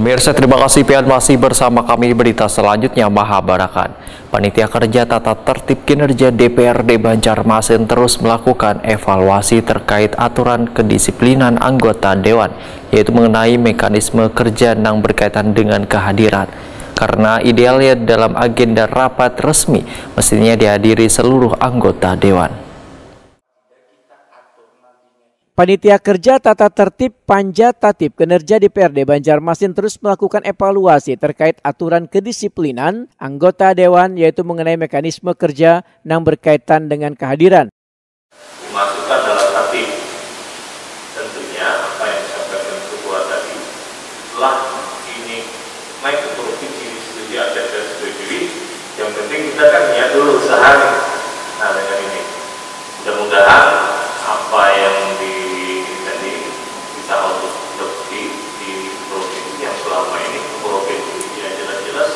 Pemirsa, terima kasih pian masih bersama kami di berita selanjutnya Mahabarakan. Panitia Kerja Tata Tertib Kinerja DPRD Banjarmasin terus melakukan evaluasi terkait aturan kedisiplinan anggota Dewan, yaitu mengenai mekanisme kerja yang berkaitan dengan kehadiran. Karena idealnya dalam agenda rapat resmi mestinya dihadiri seluruh anggota Dewan. Panitia Kerja Tata Tertib Panja Tatib Kinerja DPRD Banjarmasin terus melakukan evaluasi terkait aturan kedisiplinan anggota Dewan, yaitu mengenai mekanisme kerja yang berkaitan dengan kehadiran. Dimasukkan dalam tatib, tentunya apa yang disampaikan ketua tadi, setelah ini naik ke provinsi disetujui, ada disetujui, yang penting kita kan niat dulu sehari. Nah, dengan ini mudah-mudahan apa yang bisa produksi di provinsi yang selama ini provinsi yang jelas-jelas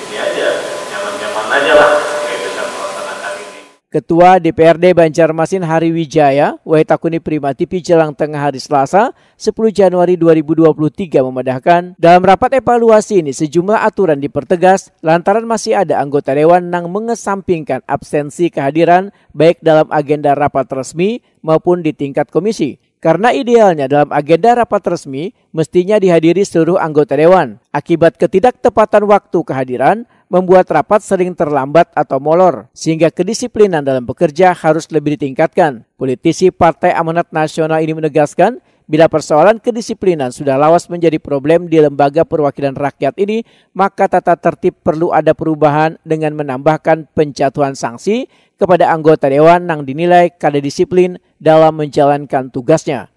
ini aja nyaman-nyaman aja lah kayak dengan melaksanakan ini. Ketua DPRD Banjarmasin Hari Wijaya Waitakuni Prima TV jelang tengah hari Selasa 10 Januari 2023 memadahkan dalam rapat evaluasi ini sejumlah aturan dipertegas lantaran masih ada anggota Dewan yang mengesampingkan absensi kehadiran baik dalam agenda rapat resmi maupun di tingkat komisi. Karena idealnya dalam agenda rapat resmi mestinya dihadiri seluruh anggota Dewan. Akibat ketidaktepatan waktu kehadiran membuat rapat sering terlambat atau molor, sehingga kedisiplinan dalam bekerja harus lebih ditingkatkan. Politisi Partai Amanat Nasional ini menegaskan bila persoalan kedisiplinan sudah lawas menjadi problem di lembaga perwakilan rakyat ini, maka tata tertib perlu ada perubahan dengan menambahkan penjatuhan sanksi kepada anggota Dewan yang dinilai kada disiplin dalam menjalankan tugasnya.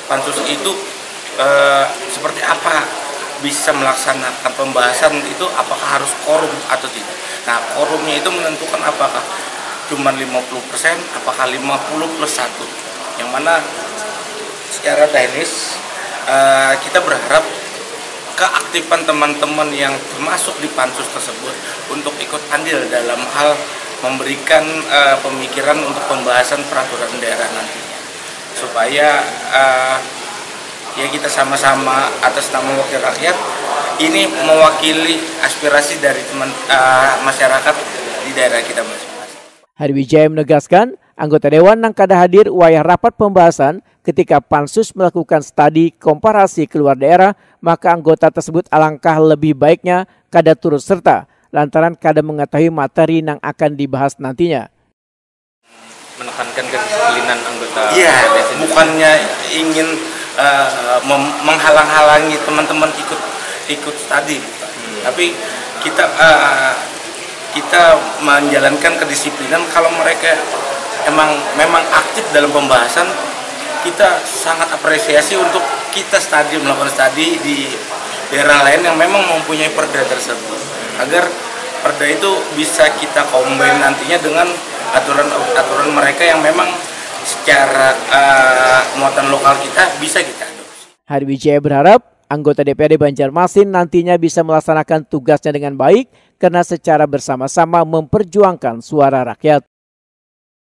Pansus itu seperti apa bisa melaksanakan pembahasan itu, apakah harus quorum atau tidak. Nah, quorumnya itu menentukan apakah cuma 50%, apakah 50 plus 1. Yang mana secara teknis kita berharap keaktifan teman-teman yang termasuk di pansus tersebut untuk ikut andil dalam hal memberikan pemikiran untuk pembahasan peraturan daerah nantinya, supaya ya kita sama-sama atas nama wakil rakyat ini mewakili aspirasi dari teman masyarakat di daerah kita masing-masing. Hari Wijaya menegaskan anggota Dewan yang kada hadir wayah rapat pembahasan ketika pansus melakukan studi komparasi keluar daerah, maka anggota tersebut alangkah lebih baiknya kada turut serta lantaran kada mengetahui materi yang akan dibahas nantinya. Menekankan kedisiplinan anggota. Iya, bukannya ingin menghalang-halangi teman-teman ikut studi, tapi kita menjalankan kedisiplinan. Kalau mereka memang aktif dalam pembahasan, kita sangat apresiasi untuk kita melakukan studi di daerah lain yang memang mempunyai perda tersebut, agar perda itu bisa kita combine nantinya dengan aturan mereka yang memang secara muatan lokal kita bisa kita adopsi. Hari Wijaya berharap anggota DPRD Banjarmasin nantinya bisa melaksanakan tugasnya dengan baik karena secara bersama-sama memperjuangkan suara rakyat.